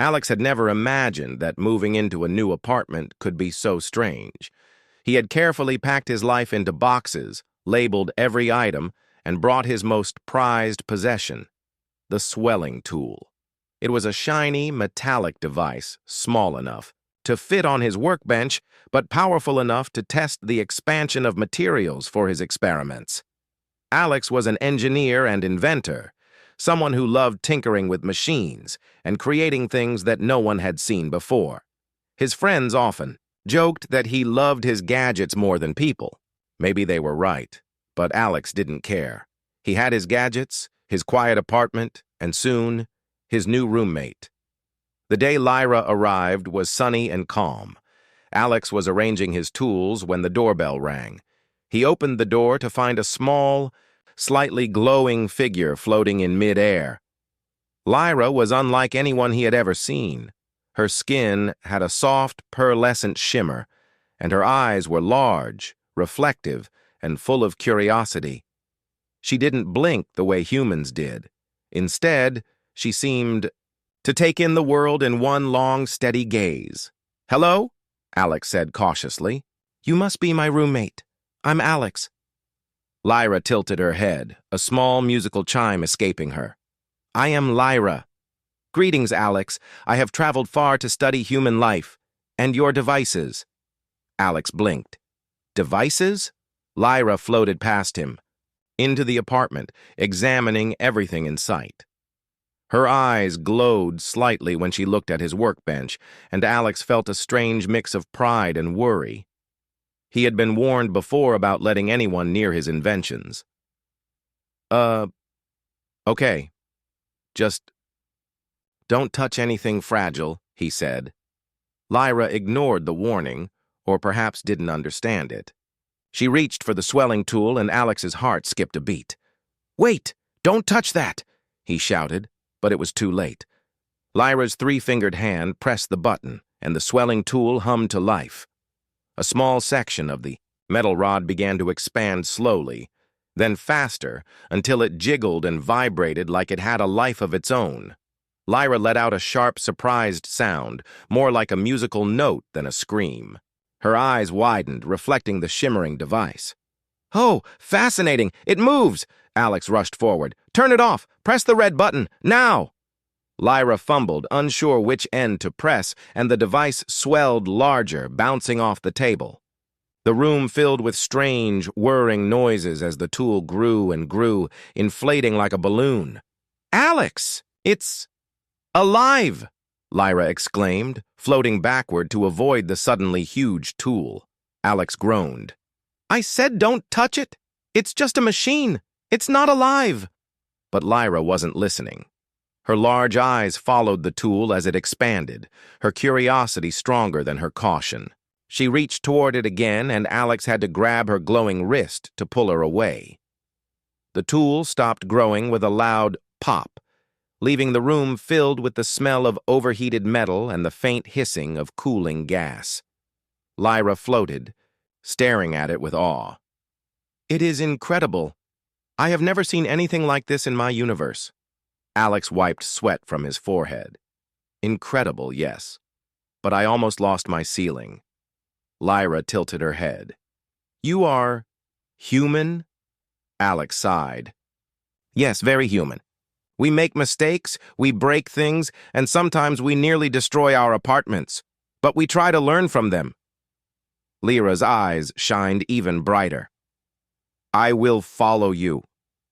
Alex had never imagined that moving into a new apartment could be so strange. He had carefully packed his life into boxes, labeled every item, and brought his most prized possession, the swelling tool. It was a shiny, metallic device, small enough to fit on his workbench, but powerful enough to test the expansion of materials for his experiments. Alex was an engineer and inventor, someone who loved tinkering with machines and creating things that no one had seen before. His friends often joked that he loved his gadgets more than people. Maybe they were right, but Alex didn't care. He had his gadgets, his quiet apartment, and soon, his new roommate. The day Lyra arrived was sunny and calm. Alex was arranging his tools when the doorbell rang. He opened the door to find a small, slightly glowing figure floating in mid-air. Lyra was unlike anyone he had ever seen. Her skin had a soft, pearlescent shimmer, and her eyes were large, reflective, and full of curiosity. She didn't blink the way humans did. Instead, she seemed to take in the world in one long, steady gaze. "Hello?" Alex said cautiously. "You must be my roommate. I'm Alex." Lyra tilted her head, a small musical chime escaping her. "I am Lyra." "Greetings, Alex. I have traveled far to study human life. And your devices." Alex blinked. "Devices?" Lyra floated past him, into the apartment, examining everything in sight. Her eyes glowed slightly when she looked at his workbench, and Alex felt a strange mix of pride and worry. He had been warned before about letting anyone near his inventions. Okay. Just don't touch anything fragile," he said. Lyra ignored the warning, or perhaps didn't understand it. She reached for the swelling tool, and Alex's heart skipped a beat. "Wait! Don't touch that!" he shouted, but it was too late. Lyra's three-fingered hand pressed the button, and the swelling tool hummed to life. A small section of the metal rod began to expand slowly, then faster, until it jiggled and vibrated like it had a life of its own. Lyra let out a sharp, surprised sound, more like a musical note than a scream. Her eyes widened, reflecting the shimmering device. "Oh, fascinating! It moves!" Alex rushed forward. "Turn it off! Press the red button! Now!" Lyra fumbled, unsure which end to press, and the device swelled larger, bouncing off the table. The room filled with strange, whirring noises as the tool grew and grew, inflating like a balloon. "Alex! It's alive!" Lyra exclaimed, floating backward to avoid the suddenly huge tool. Alex groaned. "I said don't touch it! It's just a machine! It's not alive!" But Lyra wasn't listening. Her large eyes followed the tool as it expanded, her curiosity stronger than her caution. She reached toward it again, and Alex had to grab her glowing wrist to pull her away. The tool stopped growing with a loud pop, leaving the room filled with the smell of overheated metal and the faint hissing of cooling gas. Lyra floated, staring at it with awe. "It is incredible. I have never seen anything like this in my universe." Alex wiped sweat from his forehead. "Incredible, yes. But I almost lost my ceiling." Lyra tilted her head. "You are human?" Alex sighed. "Yes, very human. We make mistakes, we break things, and sometimes we nearly destroy our apartments. But we try to learn from them." Lyra's eyes shined even brighter. "I will follow you,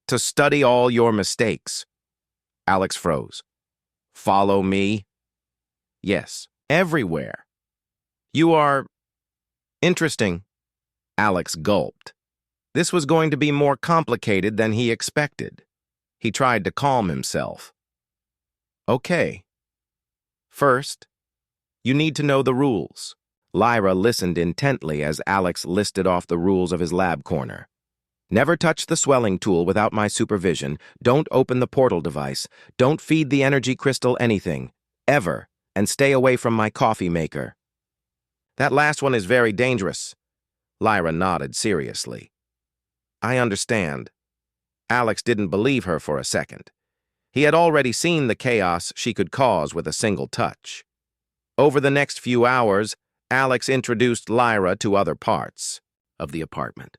to study all your mistakes." Alex froze. "Follow me?" "Yes, everywhere." "You are interesting." Alex gulped. This was going to be more complicated than he expected. He tried to calm himself. "Okay. First, you need to know the rules." Lyra listened intently as Alex listed off the rules of his lab corner. "Never touch the swelling tool without my supervision. Don't open the portal device. Don't feed the energy crystal anything. Ever. And stay away from my coffee maker." "That last one is very dangerous." Lyra nodded seriously. "I understand." Alex didn't believe her for a second. He had already seen the chaos she could cause with a single touch. Over the next few hours, Alex introduced Lyra to other parts of the apartment.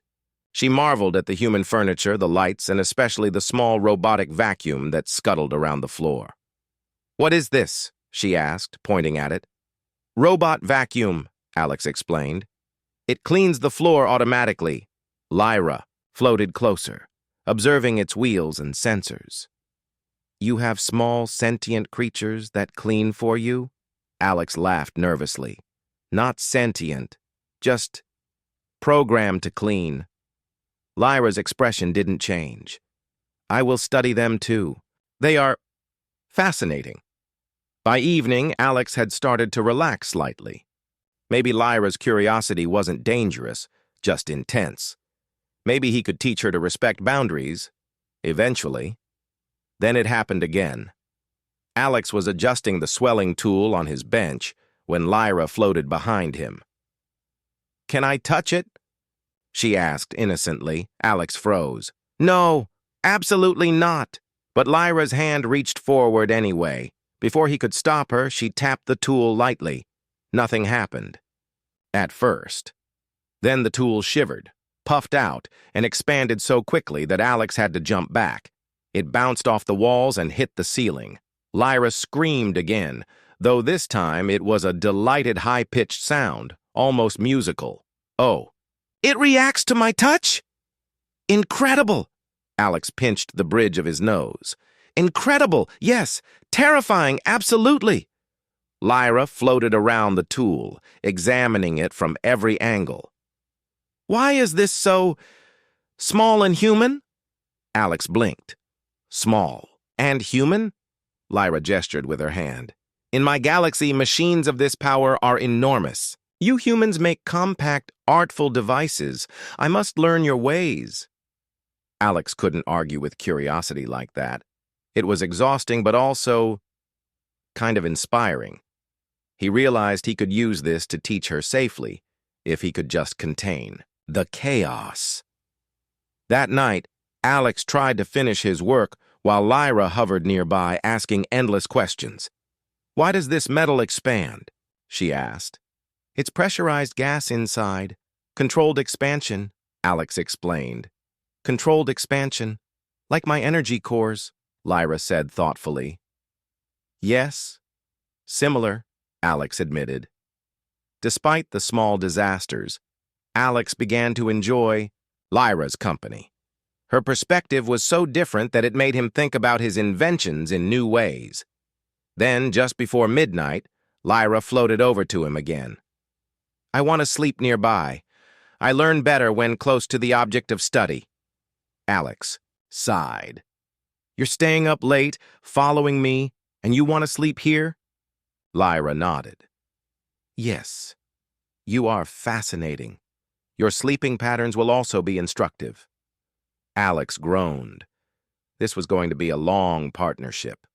She marveled at the human furniture, the lights, and especially the small robotic vacuum that scuttled around the floor. "What is this?" she asked, pointing at it. "Robot vacuum," Alex explained. "It cleans the floor automatically." Lyra floated closer, observing its wheels and sensors. "You have small, sentient creatures that clean for you?" Alex laughed nervously. "Not sentient, just programmed to clean." Lyra's expression didn't change. "I will study them too. They are fascinating." By evening, Alex had started to relax slightly. Maybe Lyra's curiosity wasn't dangerous, just intense. Maybe he could teach her to respect boundaries, eventually. Then it happened again. Alex was adjusting the swelling tool on his bench when Lyra floated behind him. "Can I touch it?" she asked innocently. Alex froze. "No, absolutely not." But Lyra's hand reached forward anyway. Before he could stop her, she tapped the tool lightly. Nothing happened. At first. Then the tool shivered, puffed out, and expanded so quickly that Alex had to jump back. It bounced off the walls and hit the ceiling. Lyra screamed again, though this time it was a delighted high-pitched sound, almost musical. "Oh, it reacts to my touch? Incredible!" Alex pinched the bridge of his nose. "Incredible, yes, terrifying, absolutely." Lyra floated around the tool, examining it from every angle. "Why is this so small and human?" Alex blinked. "Small and human?" Lyra gestured with her hand. "In my galaxy, machines of this power are enormous. You humans make compact, artful devices. I must learn your ways." Alex couldn't argue with curiosity like that. It was exhausting, but also kind of inspiring. He realized he could use this to teach her safely, if he could just contain the chaos. That night, Alex tried to finish his work while Lyra hovered nearby, asking endless questions. "Why does this metal expand?" she asked. "It's pressurized gas inside. Controlled expansion," Alex explained. "Controlled expansion. Like my energy cores," Lyra said thoughtfully. "Yes, similar," Alex admitted. Despite the small disasters, Alex began to enjoy Lyra's company. Her perspective was so different that it made him think about his inventions in new ways. Then, just before midnight, Lyra floated over to him again. "I want to sleep nearby. I learn better when close to the object of study." Alex sighed. "You're staying up late, following me, and you want to sleep here?" Lyra nodded. "Yes, you are fascinating. Your sleeping patterns will also be instructive." Alex groaned. This was going to be a long partnership.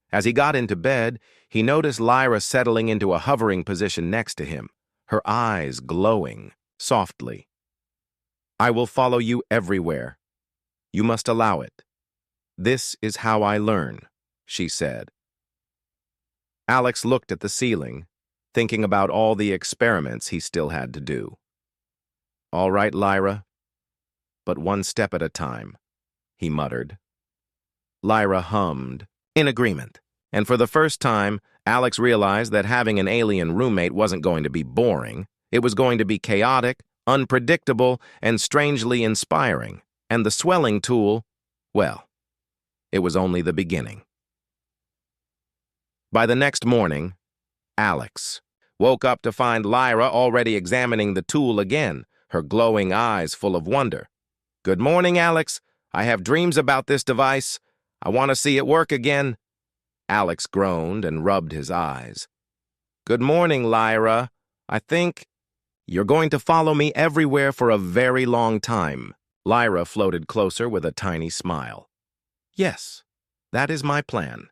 As he got into bed, he noticed Lyra settling into a hovering position next to him, her eyes glowing softly. "I will follow you everywhere. You must allow it. This is how I learn," she said. Alex looked at the ceiling, thinking about all the experiments he still had to do. "All right, Lyra, but one step at a time," he muttered. Lyra hummed, in agreement, and for the first time, Alex realized that having an alien roommate wasn't going to be boring. It was going to be chaotic, unpredictable, and strangely inspiring. And the swelling tool, well, it was only the beginning. By the next morning, Alex woke up to find Lyra already examining the tool again, her glowing eyes full of wonder. "Good morning, Alex. I have dreams about this device. I want to see it work again." Alex groaned and rubbed his eyes. "Good morning, Lyra. I think you're going to follow me everywhere for a very long time." Lyra floated closer with a tiny smile. "Yes, that is my plan."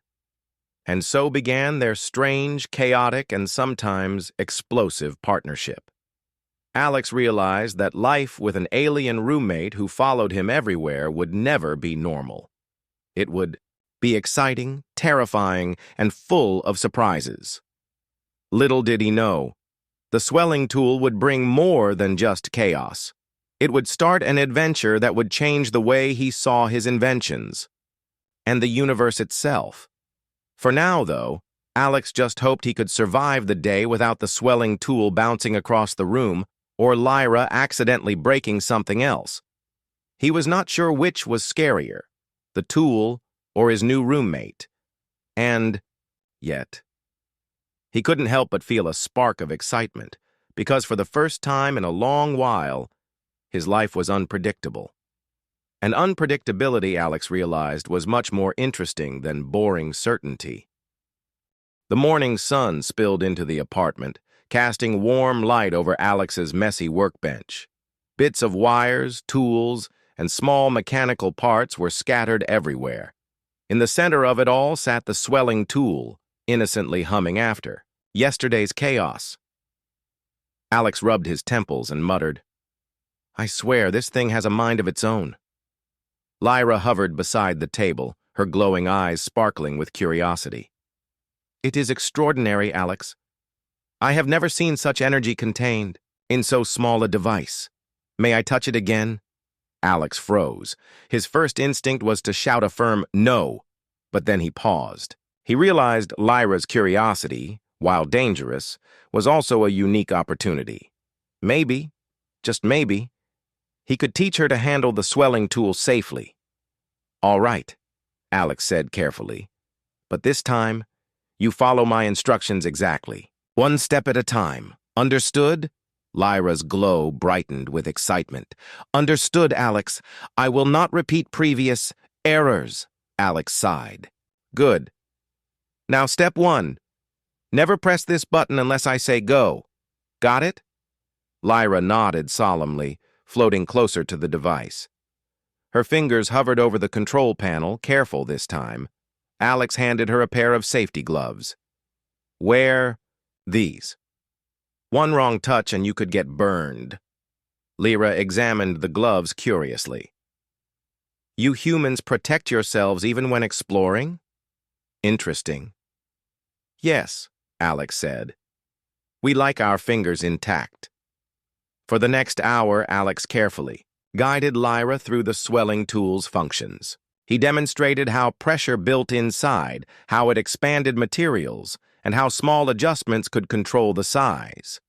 And so began their strange, chaotic, and sometimes explosive partnership. Alex realized that life with an alien roommate who followed him everywhere would never be normal. It would be exciting, terrifying, and full of surprises. Little did he know, the swelling tool would bring more than just chaos. It would start an adventure that would change the way he saw his inventions and the universe itself. For now, though, Alex just hoped he could survive the day without the swelling tool bouncing across the room or Lyra accidentally breaking something else. He was not sure which was scarier, the tool or his new roommate. And yet, he couldn't help but feel a spark of excitement, because for the first time in a long while, his life was unpredictable. And unpredictability, Alex realized, was much more interesting than boring certainty. The morning sun spilled into the apartment, casting warm light over Alex's messy workbench. Bits of wires, tools, and small mechanical parts were scattered everywhere. In the center of it all sat the swelling tool, innocently humming after. Yesterday's chaos. Alex rubbed his temples and muttered, "I swear, this thing has a mind of its own." Lyra hovered beside the table, her glowing eyes sparkling with curiosity. "It is extraordinary, Alex. I have never seen such energy contained in so small a device. May I touch it again?" Alex froze. His first instinct was to shout a firm no, but then he paused. He realized Lyra's curiosity, while dangerous, was also a unique opportunity. Maybe, just maybe, he could teach her to handle the swelling tool safely. "All right," Alex said carefully. "But this time, you follow my instructions exactly. One step at a time. Understood?" Lyra's glow brightened with excitement. "Understood, Alex. I will not repeat previous errors," Alex sighed. "Good. Now step 1. Never press this button unless I say go. Got it?" Lyra nodded solemnly, floating closer to the device. Her fingers hovered over the control panel, careful this time. Alex handed her a pair of safety gloves. "Wear these. One wrong touch and you could get burned." Lyra examined the gloves curiously. "You humans protect yourselves even when exploring?" "Interesting." "Yes," Alex said. "We like our fingers intact." For the next hour, Alex carefully guided Lyra through the swelling tool's functions. He demonstrated how pressure built inside, how it expanded materials, and how small adjustments could control the size.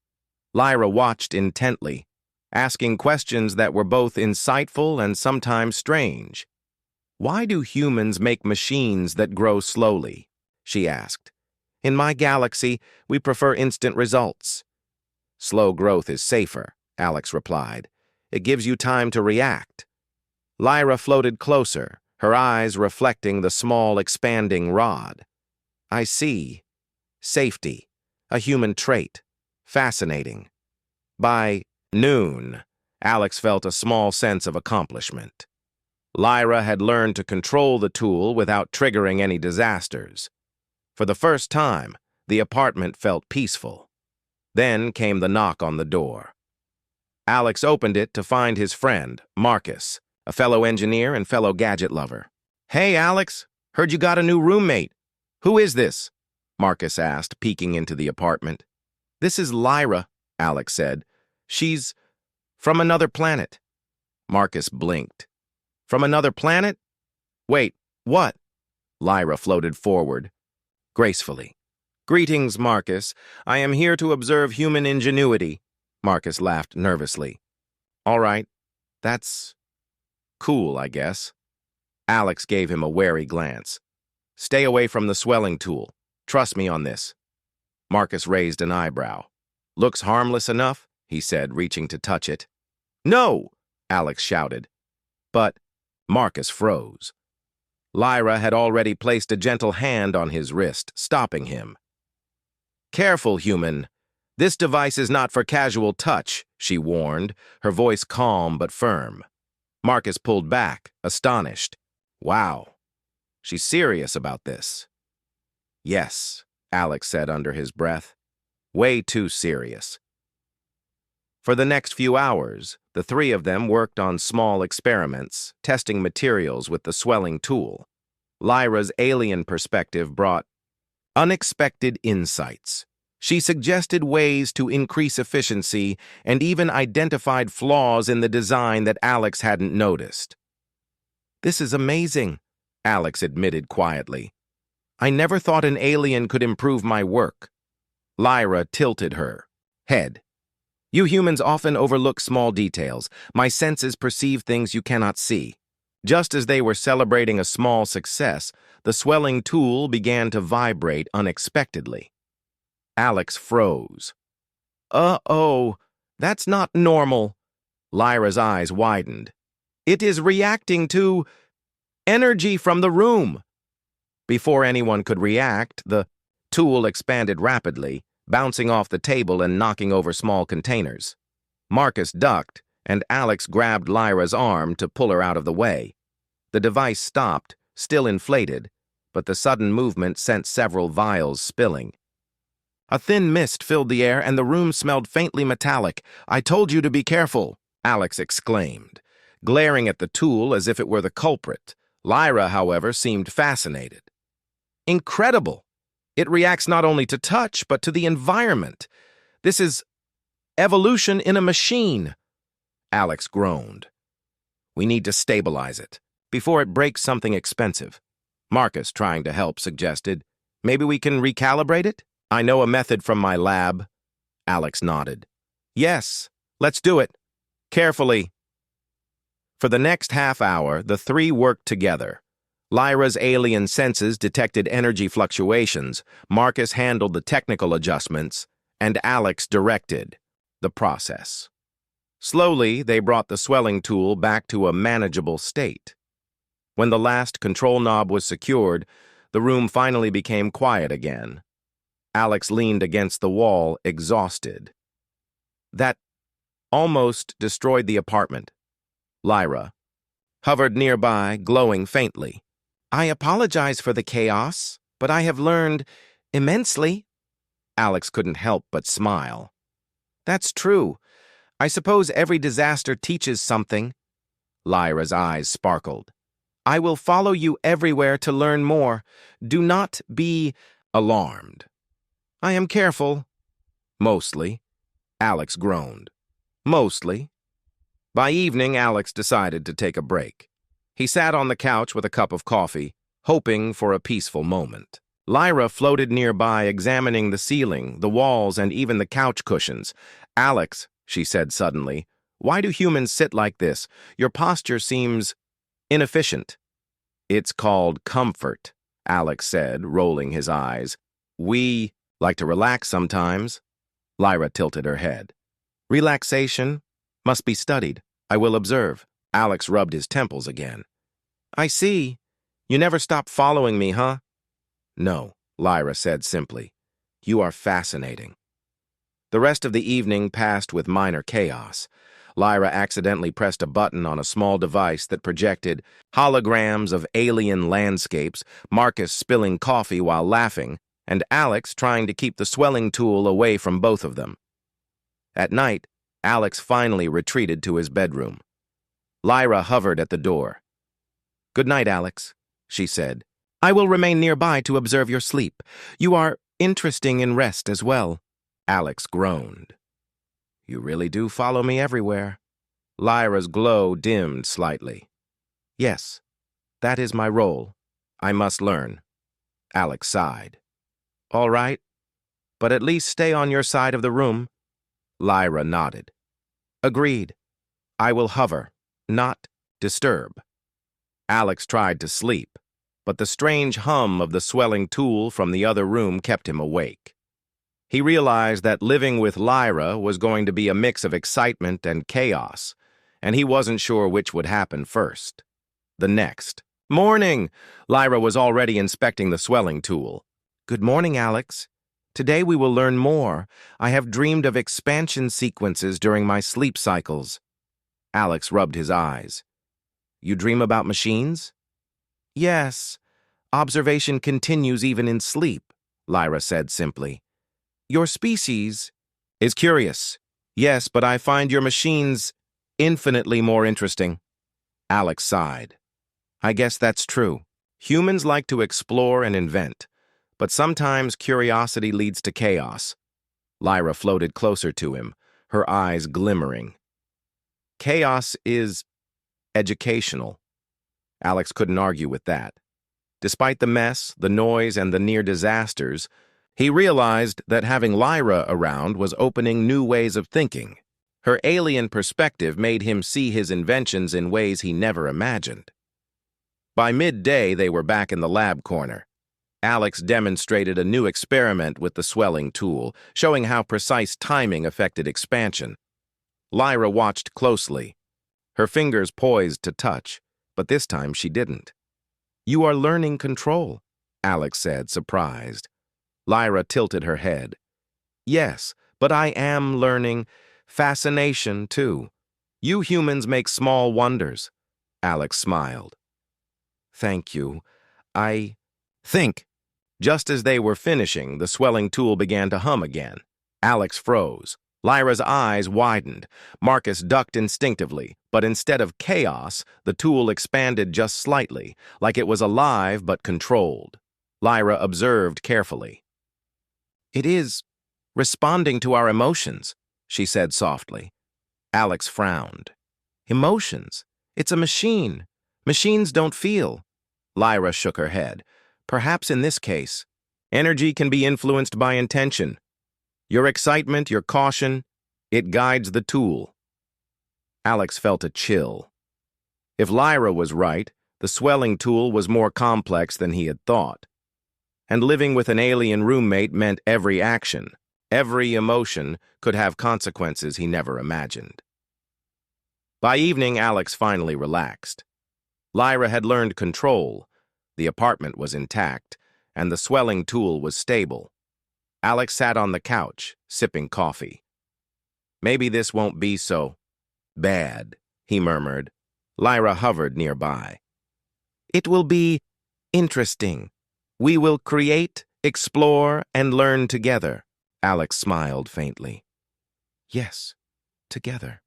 Lyra watched intently, asking questions that were both insightful and sometimes strange. "Why do humans make machines that grow slowly?" she asked. "In my galaxy, we prefer instant results." "Slow growth is safer," Alex replied. "It gives you time to react." Lyra floated closer, her eyes reflecting the small, expanding rod. "I see. Safety, a human trait. Fascinating." By noon, Alex felt a small sense of accomplishment. Lyra had learned to control the tool without triggering any disasters. For the first time, the apartment felt peaceful. Then came the knock on the door. Alex opened it to find his friend, Marcus, a fellow engineer and fellow gadget lover. "Hey, Alex, heard you got a new roommate. Who is this?" Marcus asked, peeking into the apartment. "This is Lyra," Alex said. "She's from another planet." Marcus blinked. "From another planet? Wait, what?" Lyra floated forward, gracefully. "Greetings, Marcus. I am here to observe human ingenuity." Marcus laughed nervously. "All right, that's cool, I guess." Alex gave him a wary glance. "Stay away from the swelling tool. Trust me on this." Marcus raised an eyebrow. "Looks harmless enough," he said, reaching to touch it. "No!" Alex shouted. But Marcus froze. Lyra had already placed a gentle hand on his wrist, stopping him. "Careful, human. This device is not for casual touch," she warned, her voice calm but firm. Marcus pulled back, astonished. "Wow, she's serious about this." "Yes," Alex said under his breath. "Way too serious." For the next few hours, the three of them worked on small experiments, testing materials with the swelling tool. Lyra's alien perspective brought unexpected insights. She suggested ways to increase efficiency and even identified flaws in the design that Alex hadn't noticed. "This is amazing," Alex admitted quietly. "I never thought an alien could improve my work." Lyra tilted her head. "You humans often overlook small details. My senses perceive things you cannot see." Just as they were celebrating a small success, the swelling tool began to vibrate unexpectedly. Alex froze. "Uh-oh, that's not normal." Lyra's eyes widened. "It is reacting to energy from the room." Before anyone could react, the tool expanded rapidly, bouncing off the table and knocking over small containers. Marcus ducked, and Alex grabbed Lyra's arm to pull her out of the way. The device stopped, still inflated, but the sudden movement sent several vials spilling. A thin mist filled the air, and the room smelled faintly metallic. "I told you to be careful," Alex exclaimed, glaring at the tool as if it were the culprit. Lyra, however, seemed fascinated. "Incredible! It reacts not only to touch, but to the environment. This is evolution in a machine." Alex groaned. "We need to stabilize it before it breaks something expensive." Marcus, trying to help, suggested, "Maybe we can recalibrate it?" "I know a method from my lab." Alex nodded. "Yes, let's do it. Carefully." For the next half hour, the three worked together. Lyra's alien senses detected energy fluctuations, Marcus handled the technical adjustments, and Alex directed the process. Slowly, they brought the swelling tool back to a manageable state. When the last control knob was secured, the room finally became quiet again. Alex leaned against the wall, exhausted. "That almost destroyed the apartment." Lyra hovered nearby, glowing faintly. "I apologize for the chaos, but I have learned immensely." Alex couldn't help but smile. "That's true. I suppose every disaster teaches something." Lyra's eyes sparkled. "I will follow you everywhere to learn more. Do not be alarmed." "I am careful." "Mostly." Alex groaned. "Mostly." By evening, Alex decided to take a break. He sat on the couch with a cup of coffee, hoping for a peaceful moment. Lyra floated nearby, examining the ceiling, the walls, and even the couch cushions. "Alex," she said suddenly, "why do humans sit like this? Your posture seems inefficient." "It's called comfort," Alex said, rolling his eyes. "We like to relax sometimes." Lyra tilted her head. "Relaxation must be studied. I will observe." Alex rubbed his temples again. "I see. You never stop following me, huh?" "No," Lyra said simply. "You are fascinating." The rest of the evening passed with minor chaos. Lyra accidentally pressed a button on a small device that projected holograms of alien landscapes, Marcus spilling coffee while laughing, and Alex trying to keep the swelling tool away from both of them. At night, Alex finally retreated to his bedroom. Lyra hovered at the door. "Good night, Alex," she said. "I will remain nearby to observe your sleep. You are interesting in rest as well." Alex groaned. "You really do follow me everywhere." Lyra's glow dimmed slightly. "Yes, that is my role. I must learn." Alex sighed. "All right, but at least stay on your side of the room." Lyra nodded. "Agreed. I will hover, not disturb." Alex tried to sleep, but the strange hum of the swelling tool from the other room kept him awake. He realized that living with Lyra was going to be a mix of excitement and chaos, and he wasn't sure which would happen first. The next morning, Lyra was already inspecting the swelling tool. "Good morning, Alex. Today we will learn more. I have dreamed of expansion sequences during my sleep cycles." Alex rubbed his eyes. "You dream about machines?" "Yes. Observation continues even in sleep," Lyra said simply. "Your species is curious. Yes, but I find your machines infinitely more interesting." Alex sighed. "I guess that's true." Humans like to explore and invent, but sometimes curiosity leads to chaos. Lyra floated closer to him, her eyes glimmering. Chaos is educational. Alex couldn't argue with that. Despite the mess, the noise, and the near disasters, he realized that having Lyra around was opening new ways of thinking. Her alien perspective made him see his inventions in ways he never imagined. By midday, they were back in the lab corner. Alex demonstrated a new experiment with the swelling tool, showing how precise timing affected expansion. Lyra watched closely, her fingers poised to touch, but this time she didn't. "You are learning control," Alex said, surprised. Lyra tilted her head. "Yes, but I am learning fascination, too. You humans make small wonders." Alex smiled. "Thank you. I think." Just as they were finishing, the swelling tool began to hum again. Alex froze. Lyra's eyes widened. Marcus ducked instinctively, but instead of chaos, the tool expanded just slightly, like it was alive but controlled. Lyra observed carefully. "It is responding to our emotions," she said softly. Alex frowned. "Emotions? It's a machine. Machines don't feel." Lyra shook her head. "Perhaps in this case, energy can be influenced by intention. Your excitement, your caution, it guides the tool." Alex felt a chill. If Lyra was right, the swelling tool was more complex than he had thought. And living with an alien roommate meant every action, every emotion could have consequences he never imagined. By evening, Alex finally relaxed. Lyra had learned control, the apartment was intact, and the swelling tool was stable. Alex sat on the couch, sipping coffee. "Maybe this won't be so bad," he murmured. Lyra hovered nearby. "It will be interesting. We will create, explore, and learn together." Alex smiled faintly. "Yes, together.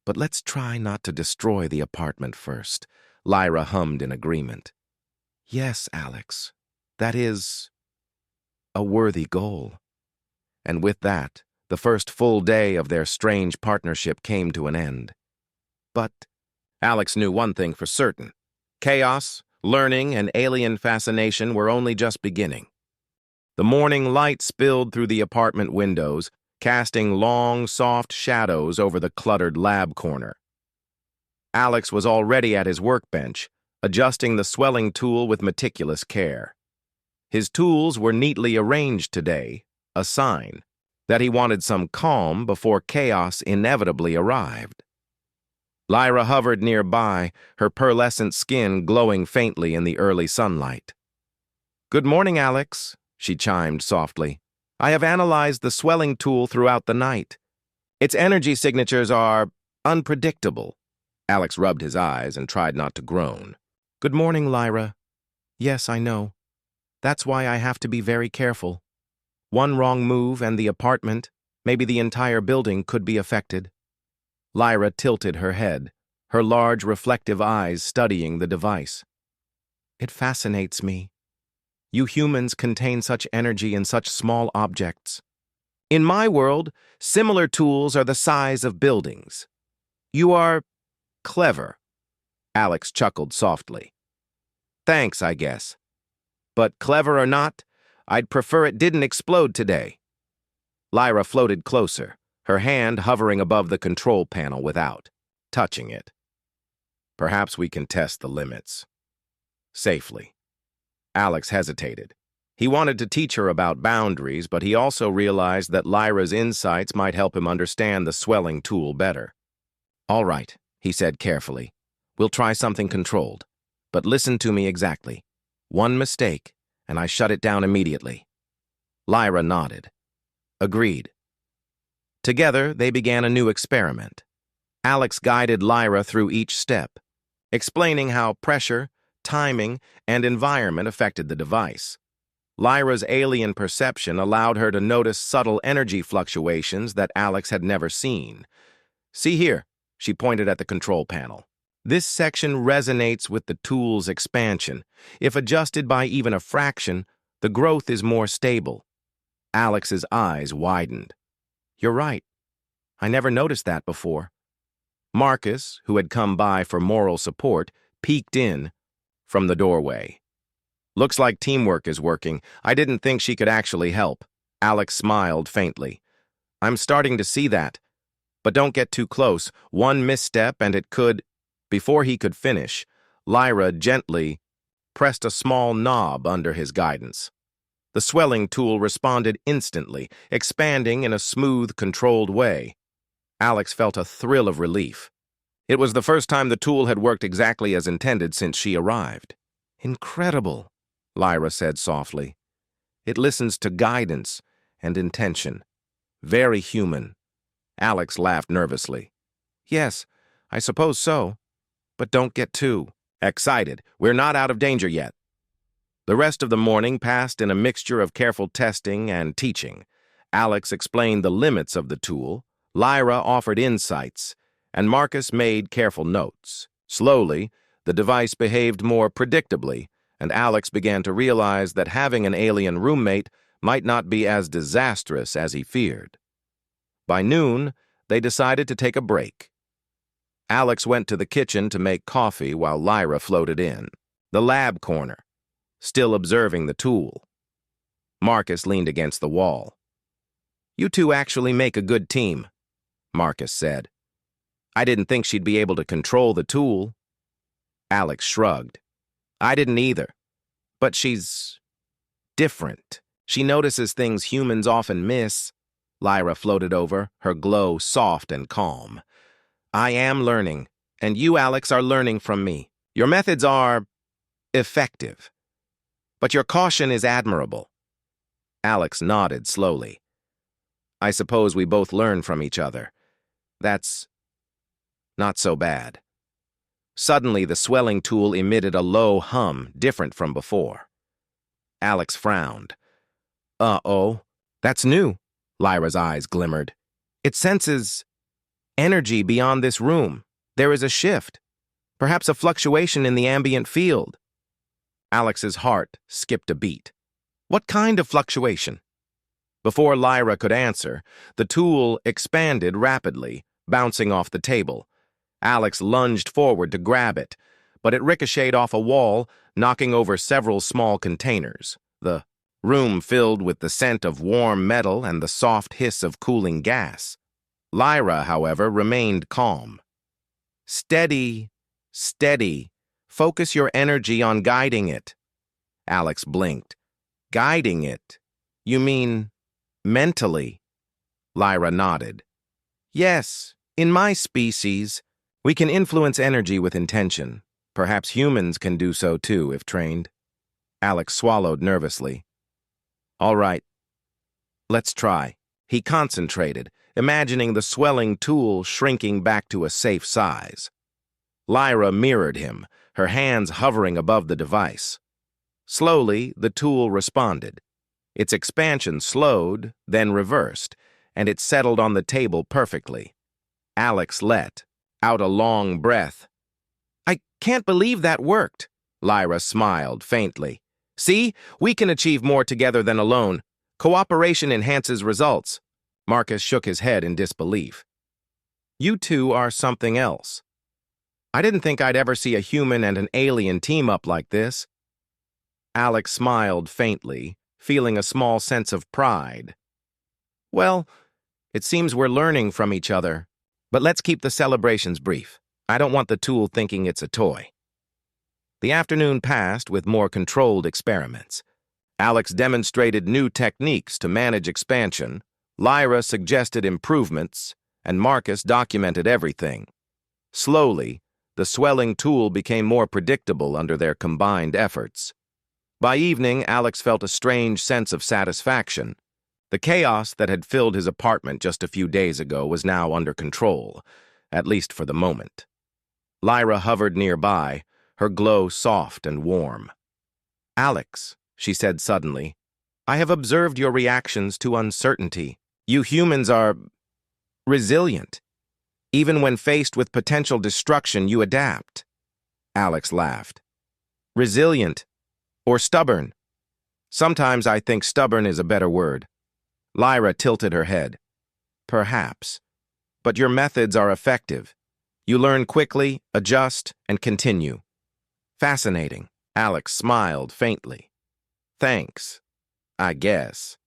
But let's try not to destroy the apartment first." Lyra hummed in agreement. "Yes, Alex, that is a worthy goal." And with that, the first full day of their strange partnership came to an end. But Alex knew one thing for certain. Chaos, learning, and alien fascination were only just beginning. The morning light spilled through the apartment windows, casting long, soft shadows over the cluttered lab corner. Alex was already at his workbench, adjusting the swelling tool with meticulous care. His tools were neatly arranged today, a sign that he wanted some calm before chaos inevitably arrived. Lyra hovered nearby, her pearlescent skin glowing faintly in the early sunlight. "Good morning, Alex," she chimed softly. "I have analyzed the swelling tool throughout the night. Its energy signatures are unpredictable." Alex rubbed his eyes and tried not to groan. "Good morning, Lyra. Yes, I know. That's why I have to be very careful. One wrong move and the apartment, maybe the entire building, could be affected." Lyra tilted her head, her large reflective eyes studying the device. "It fascinates me. You humans contain such energy in such small objects. In my world, similar tools are the size of buildings. You are clever." Alex chuckled softly. "Thanks, I guess. But clever or not, I'd prefer it didn't explode today." Lyra floated closer, her hand hovering above the control panel without touching it. "Perhaps we can test the limits safely." Alex hesitated. He wanted to teach her about boundaries, but he also realized that Lyra's insights might help him understand the swelling tool better. "All right," he said carefully. "We'll try something controlled. But listen to me exactly. One mistake, and I shut it down immediately." Lyra nodded. "Agreed." Together, they began a new experiment. Alex guided Lyra through each step, explaining how pressure, timing, and environment affected the device. Lyra's alien perception allowed her to notice subtle energy fluctuations that Alex had never seen. "See here," she pointed at the control panel. This section resonates with the tool's expansion. If adjusted by even a fraction, the growth is more stable. Alex's eyes widened. You're right. I never noticed that before. Marcus, who had come by for moral support, peeked in from the doorway. Looks like teamwork is working. I didn't think she could actually help. Alex smiled faintly. I'm starting to see that. But don't get too close. One misstep and it could... Before he could finish, Lyra gently pressed a small knob under his guidance. The swelling tool responded instantly, expanding in a smooth, controlled way. Alex felt a thrill of relief. It was the first time the tool had worked exactly as intended since she arrived. Incredible, Lyra said softly. It listens to guidance and intention. Very human. Alex laughed nervously. Yes, I suppose so. But don't get too excited. We're not out of danger yet. The rest of the morning passed in a mixture of careful testing and teaching. Alex explained the limits of the tool, Lyra offered insights, and Marcus made careful notes. Slowly, the device behaved more predictably, and Alex began to realize that having an alien roommate might not be as disastrous as he feared. By noon, they decided to take a break. Alex went to the kitchen to make coffee while Lyra floated in. The lab corner, still observing the tool. Marcus leaned against the wall. You two actually make a good team, Marcus said. I didn't think she'd be able to control the tool. Alex shrugged. I didn't either. But she's different. She notices things humans often miss. Lyra floated over, her glow soft and calm. I am learning, and you, Alex, are learning from me. Your methods are effective, but your caution is admirable. Alex nodded slowly. I suppose we both learn from each other. That's not so bad. Suddenly, the swelling tool emitted a low hum, different from before. Alex frowned. Uh-oh, that's new. Lyra's eyes glimmered. It senses energy beyond this room. There is a shift, perhaps a fluctuation in the ambient field. Alex's heart skipped a beat. What kind of fluctuation? Before Lyra could answer, the tool expanded rapidly, bouncing off the table. Alex lunged forward to grab it, but it ricocheted off a wall, knocking over several small containers. The room filled with the scent of warm metal and the soft hiss of cooling gas. Lyra, however, remained calm. Steady, steady. Focus your energy on guiding it. Alex blinked. Guiding it? You mean mentally? Lyra nodded. Yes, in my species, we can influence energy with intention. Perhaps humans can do so too, if trained. Alex swallowed nervously. All right, let's try. He concentrated, imagining the swelling tool shrinking back to a safe size. Lyra mirrored him, her hands hovering above the device. Slowly, the tool responded. Its expansion slowed, then reversed, and it settled on the table perfectly. Alex let out a long breath. I can't believe that worked. Lyra smiled faintly. See, we can achieve more together than alone. Cooperation enhances results. Marcus shook his head in disbelief. You two are something else. I didn't think I'd ever see a human and an alien team up like this. Alex smiled faintly, feeling a small sense of pride. Well, it seems we're learning from each other. But let's keep the celebrations brief. I don't want the tool thinking it's a toy. The afternoon passed with more controlled experiments. Alex demonstrated new techniques to manage expansion, Lyra suggested improvements, and Marcus documented everything. Slowly, the swelling tool became more predictable under their combined efforts. By evening, Alex felt a strange sense of satisfaction. The chaos that had filled his apartment just a few days ago was now under control, at least for the moment. Lyra hovered nearby, her glow soft and warm. Alex, she said suddenly, I have observed your reactions to uncertainty. You humans are resilient. Even when faced with potential destruction, you adapt. Alex laughed. Resilient. Or stubborn. Sometimes I think stubborn is a better word. Lyra tilted her head. Perhaps. But your methods are effective. You learn quickly, adjust, and continue. Fascinating. Alex smiled faintly. Thanks, I guess.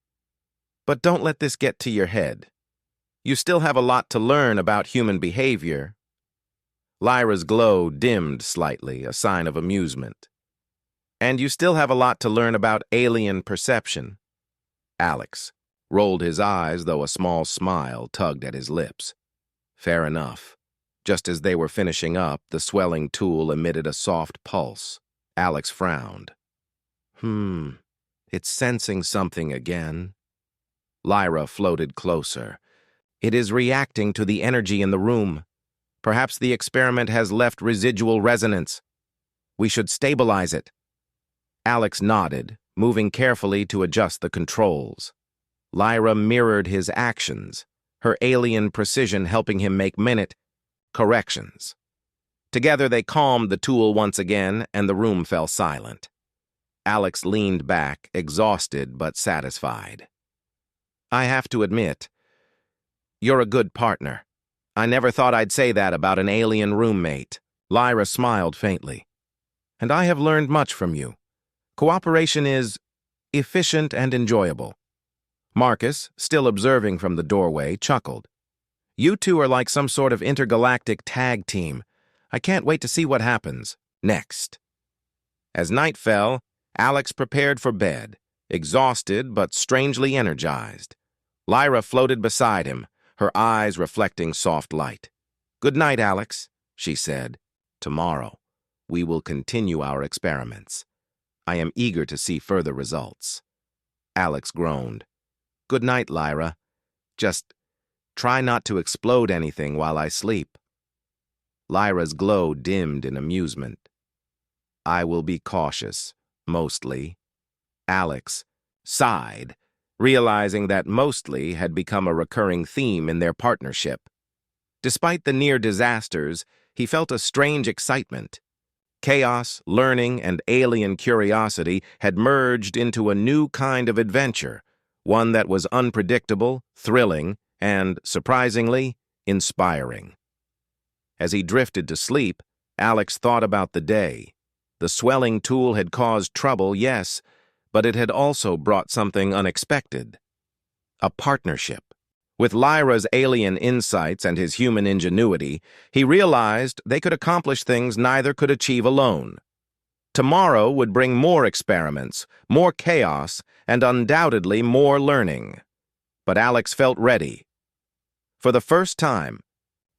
But don't let this get to your head. You still have a lot to learn about human behavior. Lyra's glow dimmed slightly, a sign of amusement. And you still have a lot to learn about alien perception. Alex rolled his eyes, though a small smile tugged at his lips. Fair enough. Just as they were finishing up, the swelling tool emitted a soft pulse. Alex frowned. It's sensing something again. Lyra floated closer. It is reacting to the energy in the room. Perhaps the experiment has left residual resonance. We should stabilize it. Alex nodded, moving carefully to adjust the controls. Lyra mirrored his actions, her alien precision helping him make minute corrections. Together they calmed the tool once again, and the room fell silent. Alex leaned back, exhausted but satisfied. I have to admit, you're a good partner. I never thought I'd say that about an alien roommate. Lyra smiled faintly. And I have learned much from you. Cooperation is efficient and enjoyable. Marcus, still observing from the doorway, chuckled. You two are like some sort of intergalactic tag team. I can't wait to see what happens next. As night fell, Alex prepared for bed, exhausted but strangely energized. Lyra floated beside him, her eyes reflecting soft light. Good night, Alex, she said. Tomorrow, we will continue our experiments. I am eager to see further results. Alex groaned. Good night, Lyra. Just try not to explode anything while I sleep. Lyra's glow dimmed in amusement. I will be cautious, mostly. Alex sighed, realizing that mostly had become a recurring theme in their partnership. Despite the near disasters, he felt a strange excitement. Chaos, learning, and alien curiosity had merged into a new kind of adventure, one that was unpredictable, thrilling, and, surprisingly, inspiring. As he drifted to sleep, Alex thought about the day. The swelling tool had caused trouble, yes, but it had also brought something unexpected. A partnership. With Lyra's alien insights and his human ingenuity, he realized they could accomplish things neither could achieve alone. Tomorrow would bring more experiments, more chaos, and undoubtedly more learning. But Alex felt ready. For the first time,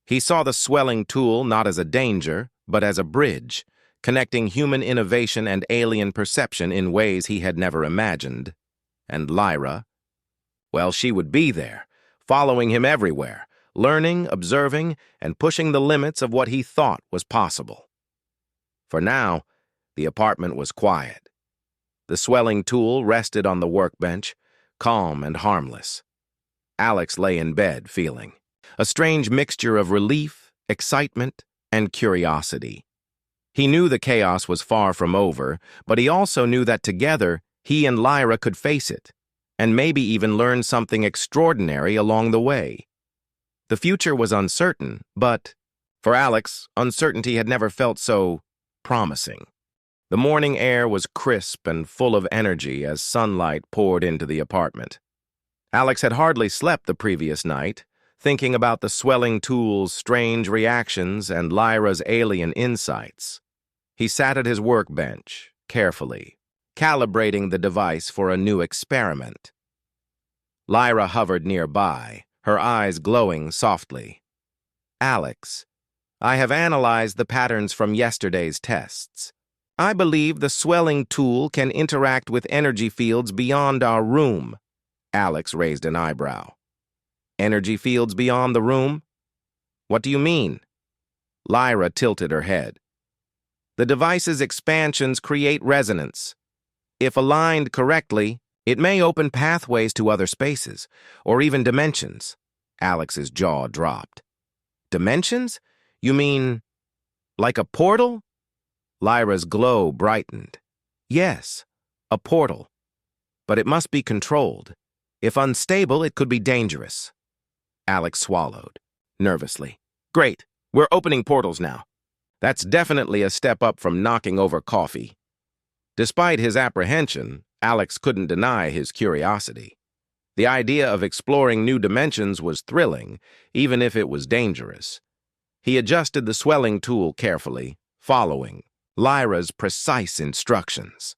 he saw the swelling tool not as a danger, but as a bridge, connecting human innovation and alien perception in ways he had never imagined. And Lyra, well, she would be there, following him everywhere, learning, observing, and pushing the limits of what he thought was possible. For now, the apartment was quiet. The swelling tool rested on the workbench, calm and harmless. Alex lay in bed, feeling a strange mixture of relief, excitement, and curiosity. He knew the chaos was far from over, but he also knew that together, he and Lyra could face it, and maybe even learn something extraordinary along the way. The future was uncertain, but, for Alex, uncertainty had never felt so promising. The morning air was crisp and full of energy as sunlight poured into the apartment. Alex had hardly slept the previous night, thinking about the swelling tool's strange reactions and Lyra's alien insights. He sat at his workbench, carefully, calibrating the device for a new experiment. Lyra hovered nearby, her eyes glowing softly. Alex, I have analyzed the patterns from yesterday's tests. I believe the swelling tool can interact with energy fields beyond our room. Alex raised an eyebrow. Energy fields beyond the room? What do you mean? Lyra tilted her head. The device's expansions create resonance. If aligned correctly, it may open pathways to other spaces, or even dimensions. Alex's jaw dropped. Dimensions? You mean like a portal? Lyra's glow brightened. Yes, a portal. But it must be controlled. If unstable, it could be dangerous. Alex swallowed, nervously. Great, we're opening portals now. That's definitely a step up from knocking over coffee. Despite his apprehension, Alex couldn't deny his curiosity. The idea of exploring new dimensions was thrilling, even if it was dangerous. He adjusted the swelling tool carefully, following Lyra's precise instructions.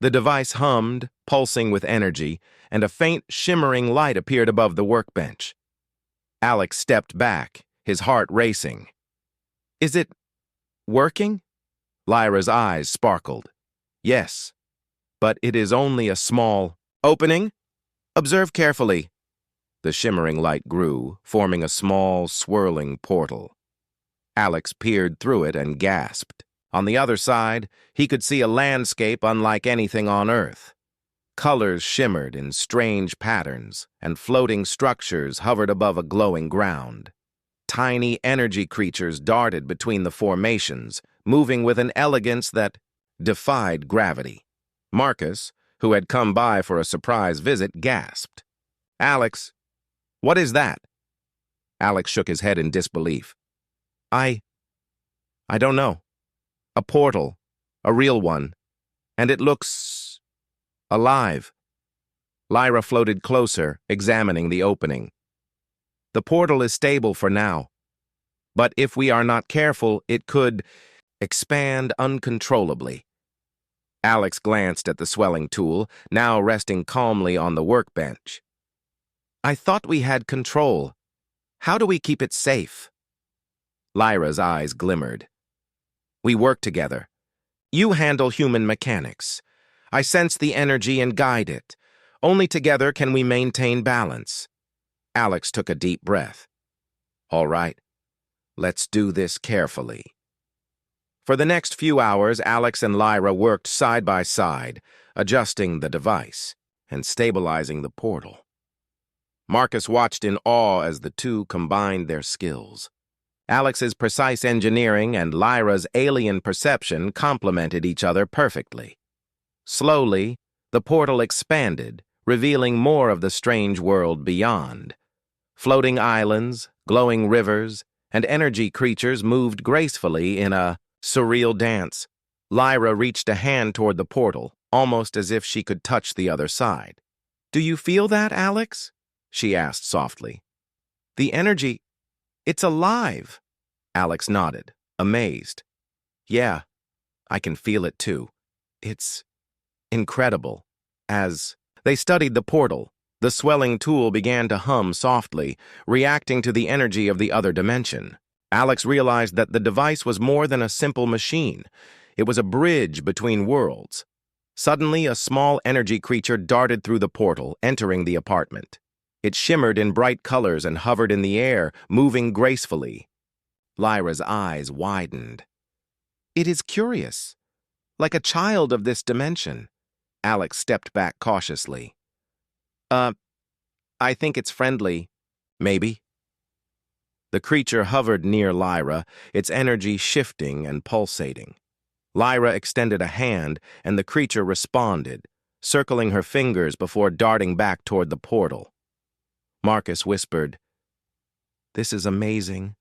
The device hummed, pulsing with energy, and a faint, shimmering light appeared above the workbench. Alex stepped back, his heart racing. Is it working? Lyra's eyes sparkled. Yes, but it is only a small opening. Observe carefully. The shimmering light grew, forming a small, swirling portal. Alex peered through it and gasped. On the other side, he could see a landscape unlike anything on Earth. Colors shimmered in strange patterns, and floating structures hovered above a glowing ground. Tiny energy creatures darted between the formations, moving with an elegance that defied gravity. Marcus, who had come by for a surprise visit, gasped. Alex, what is that? Alex shook his head in disbelief. I don't know. A portal, a real one, and it looks alive. Lyra floated closer, examining the opening. The portal is stable for now, but if we are not careful, it could expand uncontrollably. Alex glanced at the swelling tool, now resting calmly on the workbench. I thought we had control. How do we keep it safe? Lyra's eyes glimmered. We work together. You handle human mechanics. I sense the energy and guide it. Only together can we maintain balance. Alex took a deep breath. All right, let's do this carefully. For the next few hours, Alex and Lyra worked side by side, adjusting the device and stabilizing the portal. Marcus watched in awe as the two combined their skills. Alex's precise engineering and Lyra's alien perception complemented each other perfectly. Slowly, the portal expanded, revealing more of the strange world beyond. Floating islands, glowing rivers, and energy creatures moved gracefully in a surreal dance. Lyra reached a hand toward the portal, almost as if she could touch the other side. Do you feel that, Alex? She asked softly. The energy, it's alive. Alex nodded, amazed. Yeah, I can feel it too. It's incredible. As they studied the portal, the swelling tool began to hum softly, reacting to the energy of the other dimension. Alex realized that the device was more than a simple machine. It was a bridge between worlds. Suddenly, a small energy creature darted through the portal, entering the apartment. It shimmered in bright colors and hovered in the air, moving gracefully. Lyra's eyes widened. It is curious, like a child of this dimension. Alex stepped back cautiously. I think it's friendly. Maybe. The creature hovered near Lyra, its energy shifting and pulsating. Lyra extended a hand, and the creature responded, circling her fingers before darting back toward the portal. Marcus whispered, This is amazing.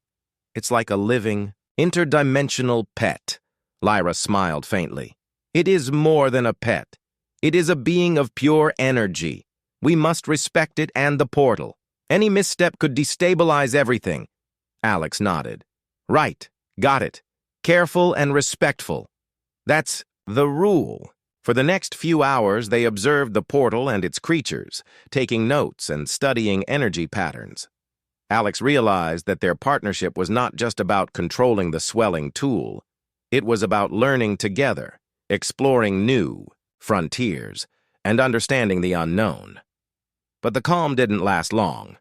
It's like a living, interdimensional pet. Lyra smiled faintly. It is more than a pet. It is a being of pure energy. We must respect it and the portal. Any misstep could destabilize everything. Alex nodded. Right, got it. Careful and respectful. That's the rule. For the next few hours, they observed the portal and its creatures, taking notes and studying energy patterns. Alex realized that their partnership was not just about controlling the swelling tool. It was about learning together, exploring new frontiers, and understanding the unknown. But the calm didn't last long.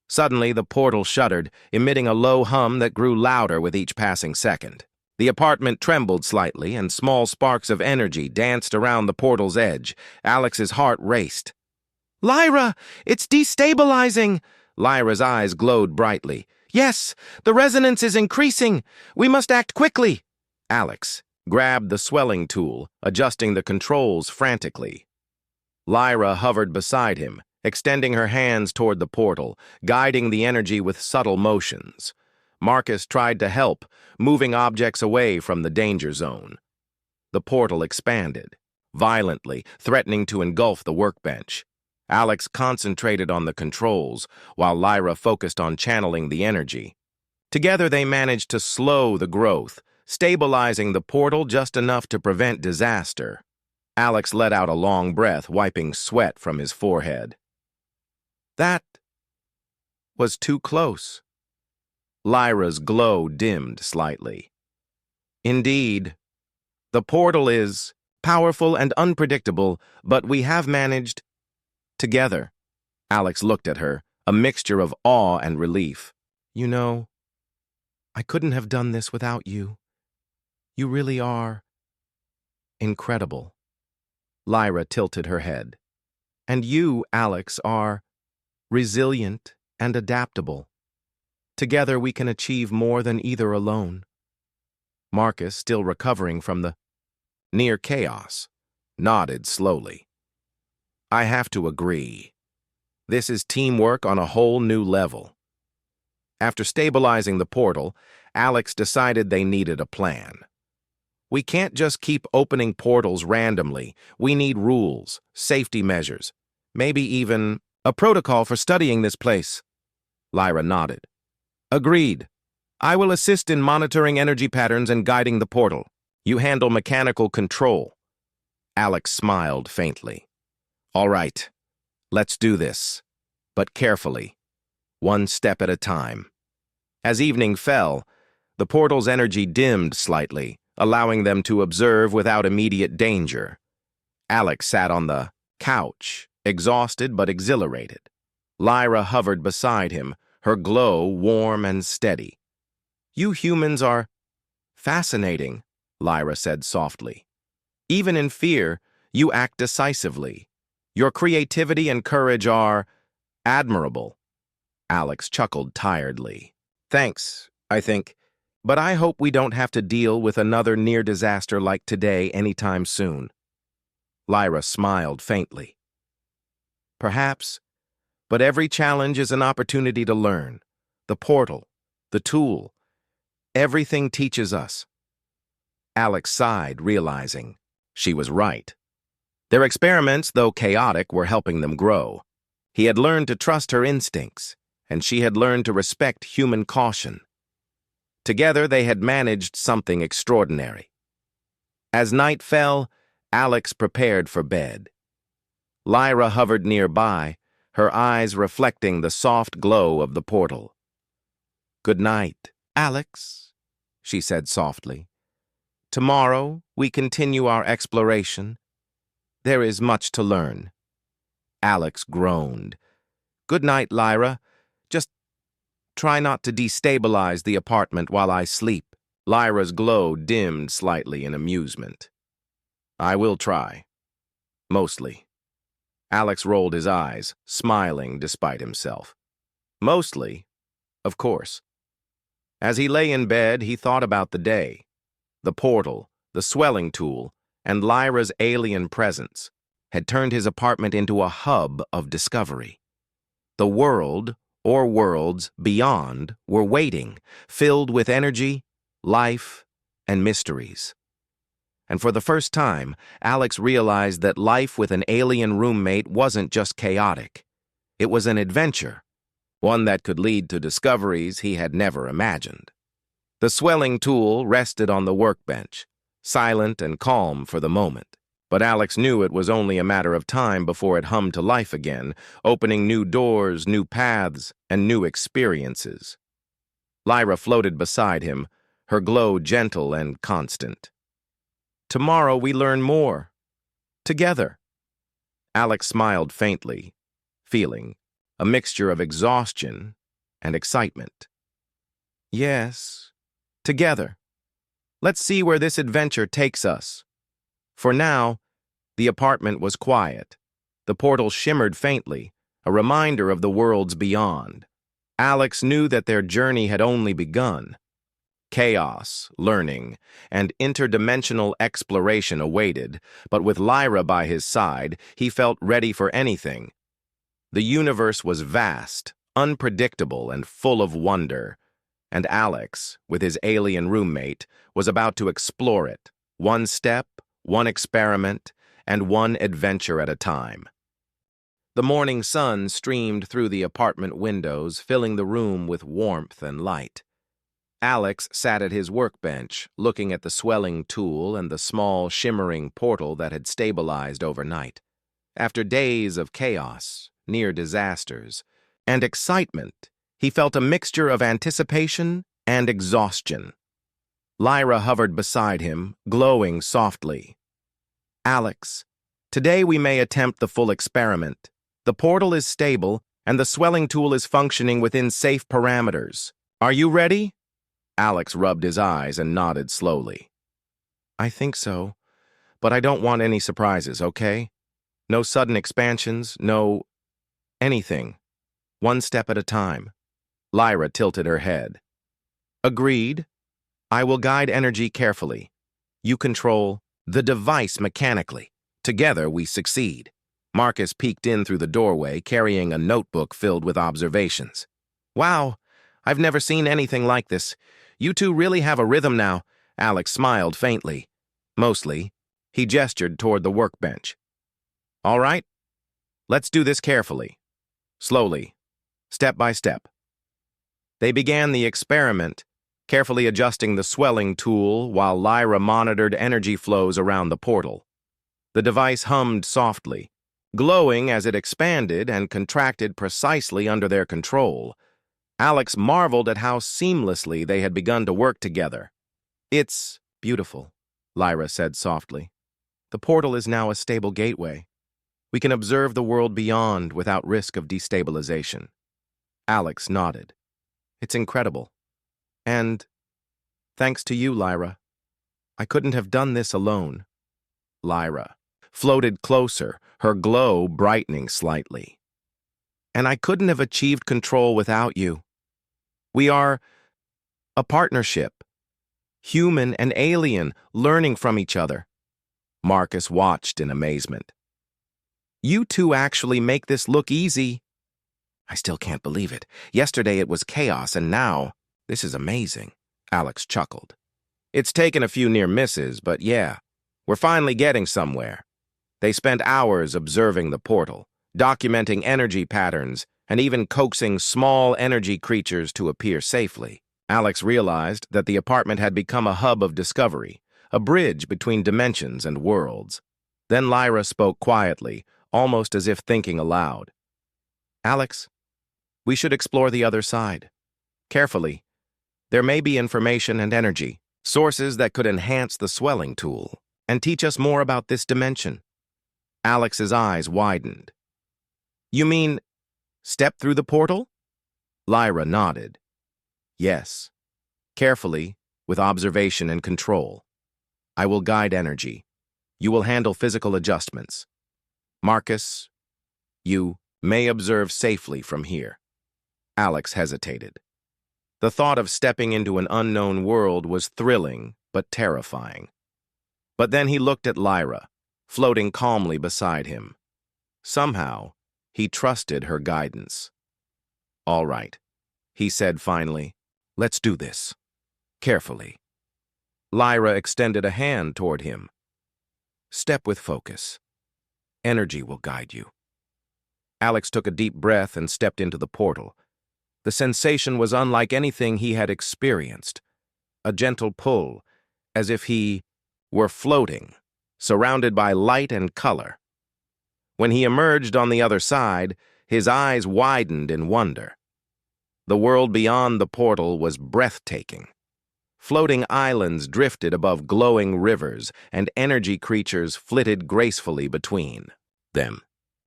Suddenly, the portal shuddered, emitting a low hum that grew louder with each passing second. The apartment trembled slightly, and small sparks of energy danced around the portal's edge. Alex's heart raced. Lyra, it's destabilizing! Lyra's eyes glowed brightly. Yes, the resonance is increasing. We must act quickly. Alex grabbed the swelling tool, adjusting the controls frantically. Lyra hovered beside him, extending her hands toward the portal, guiding the energy with subtle motions. Marcus tried to help, moving objects away from the danger zone. The portal expanded, violently, threatening to engulf the workbench. Alex concentrated on the controls, while Lyra focused on channeling the energy. Together they managed to slow the growth, stabilizing the portal just enough to prevent disaster. Alex let out a long breath, wiping sweat from his forehead. That was too close. Lyra's glow dimmed slightly. Indeed, the portal is powerful and unpredictable, but we have managed together. Alex looked at her, a mixture of awe and relief. You know, I couldn't have done this without you. You really are incredible. Lyra tilted her head. And you, Alex, are resilient and adaptable. Together we can achieve more than either alone. Marcus, still recovering from the near chaos, nodded slowly. I have to agree. This is teamwork on a whole new level. After stabilizing the portal, Alex decided they needed a plan. We can't just keep opening portals randomly. We need rules, safety measures, maybe even a protocol for studying this place. Lyra nodded. Agreed. I will assist in monitoring energy patterns and guiding the portal. You handle mechanical control. Alex smiled faintly. All right, let's do this, but carefully, one step at a time. As evening fell, the portal's energy dimmed slightly, allowing them to observe without immediate danger. Alex sat on the couch, exhausted but exhilarated. Lyra hovered beside him, her glow warm and steady. You humans are fascinating, Lyra said softly. Even in fear, you act decisively. Your creativity and courage are admirable. Alex chuckled tiredly. Thanks, I think. But I hope we don't have to deal with another near disaster like today anytime soon. Lyra smiled faintly. Perhaps, but every challenge is an opportunity to learn. The portal, the tool, everything teaches us. Alex sighed, realizing she was right. Their experiments, though chaotic, were helping them grow. He had learned to trust her instincts, and she had learned to respect human caution. Together, they had managed something extraordinary. As night fell, Alex prepared for bed. Lyra hovered nearby, her eyes reflecting the soft glow of the portal. Good night, Alex, she said softly. Tomorrow, we continue our exploration. There is much to learn. Alex groaned. Good night, Lyra. Just try not to destabilize the apartment while I sleep. Lyra's glow dimmed slightly in amusement. I will try. Mostly. Alex rolled his eyes, smiling despite himself. Mostly, of course. As he lay in bed, he thought about the day, the portal, the swelling tool, and Lyra's alien presence had turned his apartment into a hub of discovery. The world, or worlds beyond, were waiting, filled with energy, life, and mysteries. And for the first time, Alex realized that life with an alien roommate wasn't just chaotic. It was an adventure, one that could lead to discoveries he had never imagined. The swelling tool rested on the workbench, silent and calm for the moment. But Alex knew it was only a matter of time before it hummed to life again, opening new doors, new paths, and new experiences. Lyra floated beside him, her glow gentle and constant. Tomorrow we learn more. Together. Alex smiled faintly, feeling a mixture of exhaustion and excitement. Yes, together. Let's see where this adventure takes us. For now, the apartment was quiet. The portal shimmered faintly, a reminder of the worlds beyond. Alex knew that their journey had only begun. Chaos, learning, and interdimensional exploration awaited, but with Lyra by his side, he felt ready for anything. The universe was vast, unpredictable, and full of wonder, and Alex, with his alien roommate, was about to explore it, one step, one experiment, and one adventure at a time. The morning sun streamed through the apartment windows, filling the room with warmth and light. Alex sat at his workbench, looking at the swelling tool and the small, shimmering portal that had stabilized overnight. After days of chaos, near disasters, and excitement, he felt a mixture of anticipation and exhaustion. Lyra hovered beside him, glowing softly. "Alex, today we may attempt the full experiment. The portal is stable, and the swelling tool is functioning within safe parameters. Are you ready?" Alex rubbed his eyes and nodded slowly. "I think so, but I don't want any surprises, okay? No sudden expansions, no anything. One step at a time." Lyra tilted her head. "Agreed. I will guide energy carefully. You control the device mechanically. Together we succeed." Marcus peeked in through the doorway, carrying a notebook filled with observations. "Wow, I've never seen anything like this. You two really have a rhythm now." Alex smiled faintly. Mostly, he gestured toward the workbench. "All right, let's do this carefully. Slowly, step by step." They began the experiment, carefully adjusting the swelling tool while Lyra monitored energy flows around the portal. The device hummed softly, glowing as it expanded and contracted precisely under their control. Alex marveled at how seamlessly they had begun to work together. "It's beautiful," Lyra said softly. "The portal is now a stable gateway. We can observe the world beyond without risk of destabilization." Alex nodded. "It's incredible. And thanks to you, Lyra. I couldn't have done this alone." Lyra floated closer, her glow brightening slightly. "And I couldn't have achieved control without you. We are a partnership, human and alien, learning from each other." Marcus watched in amazement. "You two actually make this look easy." "I still can't believe it. Yesterday it was chaos, and now this is amazing." Alex chuckled. "It's taken a few near misses, but yeah, we're finally getting somewhere." They spent hours observing the portal, documenting energy patterns, and even coaxing small energy creatures to appear safely. Alex realized that the apartment had become a hub of discovery, a bridge between dimensions and worlds. Then Lyra spoke quietly, almost as if thinking aloud. "Alex, we should explore the other side. Carefully. There may be information and energy, sources that could enhance the swelling tool, and teach us more about this dimension." Alex's eyes widened. "You mean step through the portal?" Lyra nodded. "Yes. Carefully, with observation and control. I will guide energy. You will handle physical adjustments. Marcus, you may observe safely from here." Alex hesitated. The thought of stepping into an unknown world was thrilling but terrifying. But then he looked at Lyra, floating calmly beside him. Somehow, he trusted her guidance. "All right," he said finally. "Let's do this. Carefully." Lyra extended a hand toward him. "Step with focus. Energy will guide you." Alex took a deep breath and stepped into the portal. The sensation was unlike anything he had experienced. A gentle pull, as if he were floating, surrounded by light and color. When he emerged on the other side, his eyes widened in wonder. The world beyond the portal was breathtaking. Floating islands drifted above glowing rivers, and energy creatures flitted gracefully between them.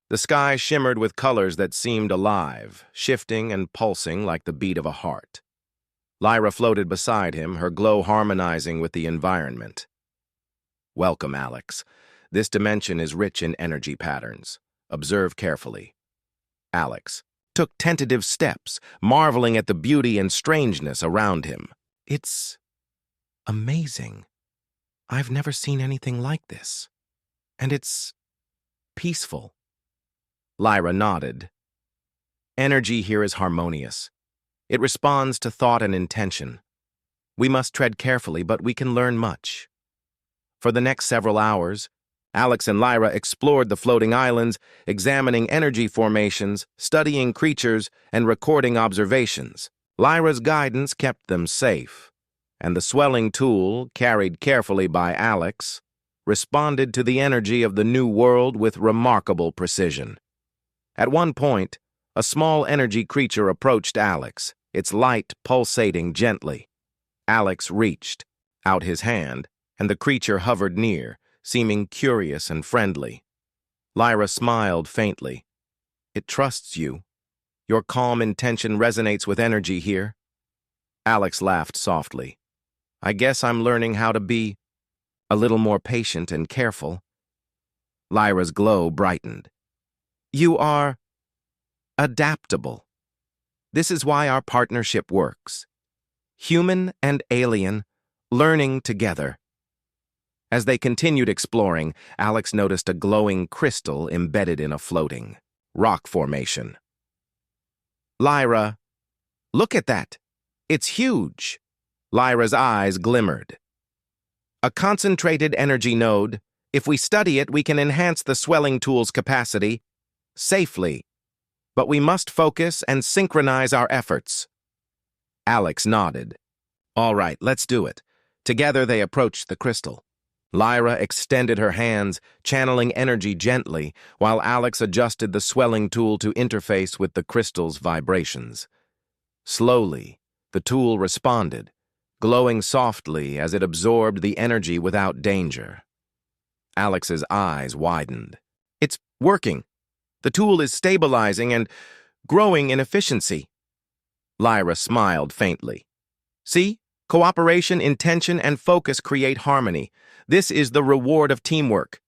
The sky shimmered with colors that seemed alive, shifting and pulsing like the beat of a heart. Lyra floated beside him, her glow harmonizing with the environment. "Welcome, Alex. This dimension is rich in energy patterns. Observe carefully." Alex took tentative steps, marveling at the beauty and strangeness around him. It's amazing. I've never seen anything like this. And it's peaceful. Lyra nodded. Energy here is harmonious. It responds to thought and intention. We must tread carefully, but we can learn much. For the next several hours, Alex and Lyra explored the floating islands, examining energy formations, studying creatures, and recording observations. Lyra's guidance kept them safe, and the swelling tool, carried carefully by Alex, responded to the energy of the new world with remarkable precision. At one point, a small energy creature approached Alex, its light pulsating gently. Alex reached out his hand, and the creature hovered near, seeming curious and friendly. Lyra smiled faintly. It trusts you. Your calm intention resonates with energy here. Alex laughed softly. I guess I'm learning how to be a little more patient and careful. Lyra's glow brightened. You are adaptable. This is why our partnership works. Human and alien, learning together. As they continued exploring, Alex noticed a glowing crystal embedded in a floating rock formation. Lyra, look at that. It's huge. Lyra's eyes glimmered. A concentrated energy node. If we study it, we can enhance the swelling tool's capacity safely. But we must focus and synchronize our efforts. Alex nodded. All right, let's do it. Together they approached the crystal. Lyra extended her hands, channeling energy gently, while Alex adjusted the swelling tool to interface with the crystal's vibrations. Slowly, the tool responded, glowing softly as it absorbed the energy without danger. Alex's eyes widened. It's working. The tool is stabilizing and growing in efficiency. Lyra smiled faintly. See? Cooperation, intention, and focus create harmony. This is the reward of teamwork.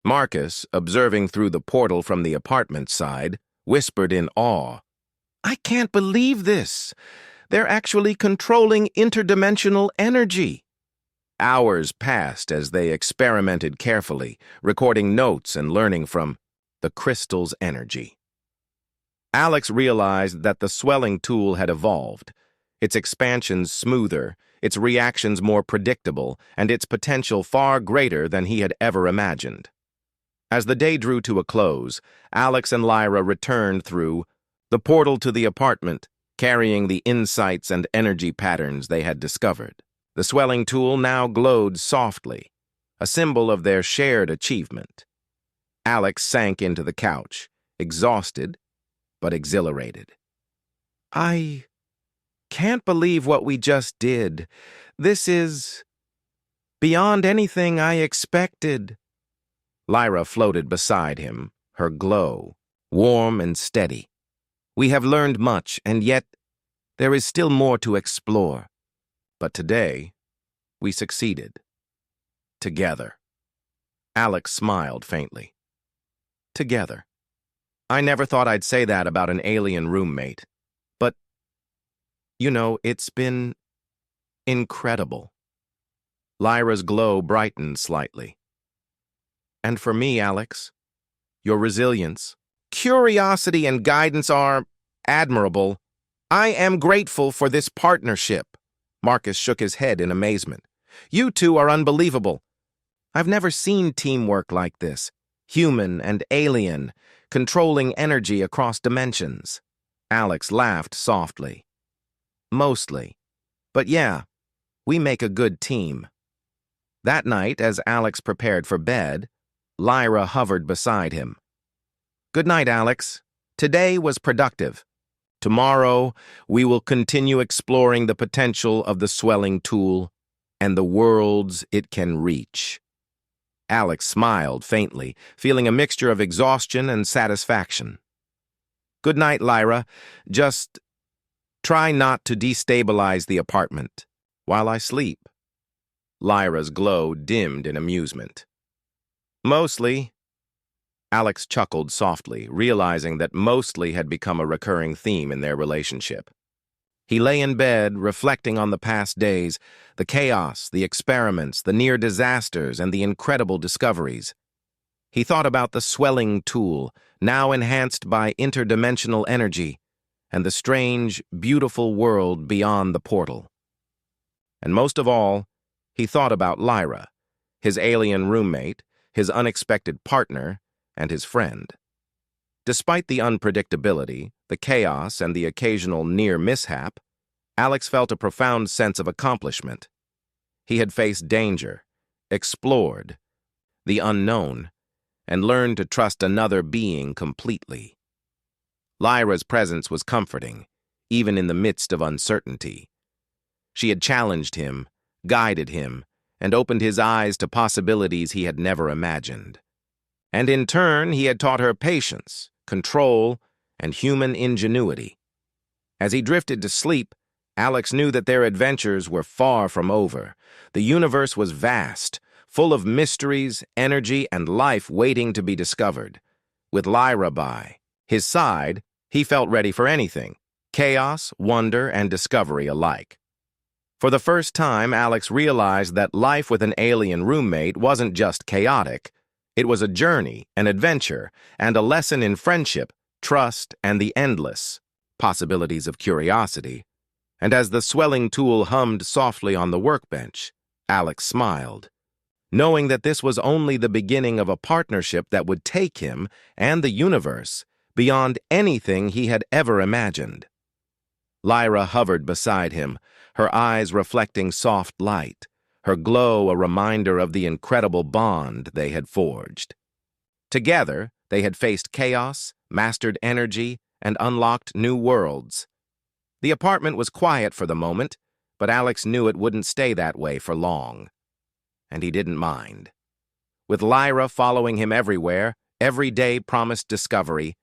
Marcus, observing through the portal from the apartment side, whispered in awe. I can't believe this. They're actually controlling interdimensional energy. Hours passed as they experimented carefully, recording notes and learning from the crystal's energy. Alex realized that the swelling tool had evolved, its expansions smoother, its reactions more predictable, and its potential far greater than he had ever imagined. As the day drew to a close, Alex and Lyra returned through the portal to the apartment, carrying the insights and energy patterns they had discovered. The swelling tool now glowed softly, a symbol of their shared achievement. Alex sank into the couch, exhausted but exhilarated. I can't believe what we just did. This is beyond anything I expected. Lyra floated beside him, her glow warm and steady. We have learned much, and yet there is still more to explore. But today, we succeeded. Together. Alex smiled faintly. Together. I never thought I'd say that about an alien roommate. But, you know, it's been incredible. Lyra's glow brightened slightly. And for me, Alex, your resilience, curiosity, and guidance are admirable. I am grateful for this partnership. Marcus shook his head in amazement. You two are unbelievable. I've never seen teamwork like this. Human and alien, controlling energy across dimensions. Alex laughed softly. Mostly. But yeah, we make a good team. That night, as Alex prepared for bed, Lyra hovered beside him. Good night, Alex. Today was productive. Tomorrow, we will continue exploring the potential of the swelling tool and the worlds it can reach. Alex smiled faintly, feeling a mixture of exhaustion and satisfaction. Good night, Lyra. Just try not to destabilize the apartment while I sleep. Lyra's glow dimmed in amusement. Mostly. Alex chuckled softly, realizing that mostly had become a recurring theme in their relationship. He lay in bed, reflecting on the past days, the chaos, the experiments, the near disasters, and the incredible discoveries. He thought about the swelling tool, now enhanced by interdimensional energy, and the strange, beautiful world beyond the portal. And most of all, he thought about Lyra, his alien roommate, his unexpected partner, and his friend. Despite the unpredictability, the chaos, and the occasional near mishap, Alex felt a profound sense of accomplishment. He had faced danger, explored the unknown, and learned to trust another being completely. Lyra's presence was comforting, even in the midst of uncertainty. She had challenged him, guided him, and opened his eyes to possibilities he had never imagined. And in turn, he had taught her patience, control, and human ingenuity. As he drifted to sleep, Alex knew that their adventures were far from over. The universe was vast, full of mysteries, energy, and life waiting to be discovered. With Lyra by his side, he felt ready for anything, chaos, wonder, and discovery alike. For the first time, Alex realized that life with an alien roommate wasn't just chaotic. It was a journey, an adventure, and a lesson in friendship, trust, and the endless possibilities of curiosity. And as the swelling tool hummed softly on the workbench, Alex smiled, knowing that this was only the beginning of a partnership that would take him and the universe beyond anything he had ever imagined. Lyra hovered beside him, her eyes reflecting soft light, her glow a reminder of the incredible bond they had forged. Together, they had faced chaos, mastered energy, and unlocked new worlds. The apartment was quiet for the moment, but Alex knew it wouldn't stay that way for long. And he didn't mind. With Lyra following him everywhere, every day promised discovery,